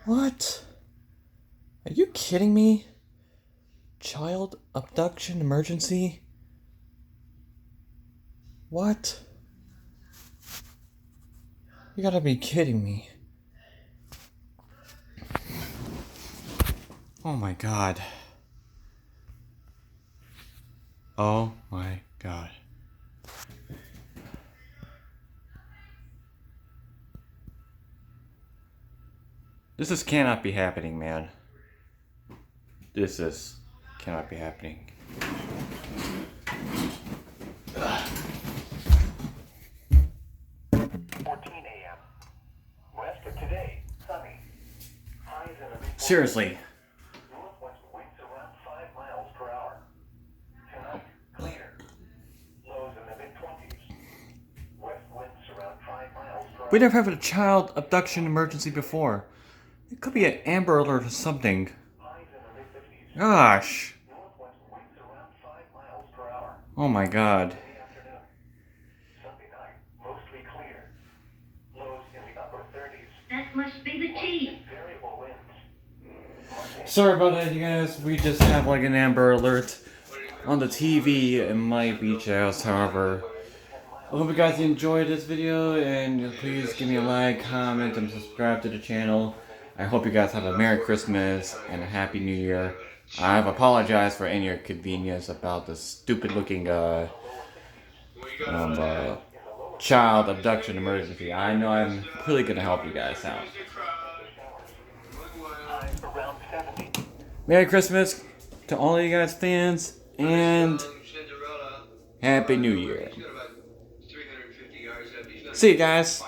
What? Are you kidding me? Child abduction emergency? What? You gotta be kidding me. Oh my god. Oh my god. This cannot be happening, man. This cannot be happening. 14 a.m. West of today, sunny. Highs in the mid-40s. Seriously. Northwest winds around 5 miles per hour. Tonight, clear. Lows in the mid-20s. West winds around 5 miles per hour. We never had a child abduction emergency before. It could be an Amber Alert or something. Highs in the mid-50s. Gosh. Northwest winds around 5 miles per hour. Oh my god. In the afternoon. Sunday night, mostly clear. Lows in the upper 30s. That must be the key. Variable winds. Sorry about that, you guys. We just have like an Amber Alert on the TV in my beach house, however. I hope you guys enjoyed this video, and please give me a like, comment, and subscribe to the channel. I hope you guys have a Merry Christmas and a Happy New Year. I've apologized for any inconvenience about the stupid looking child abduction emergency. I know I'm really gonna help you guys out. Around 70. Merry Christmas to all of you guys fans, and Happy New Year. See you guys.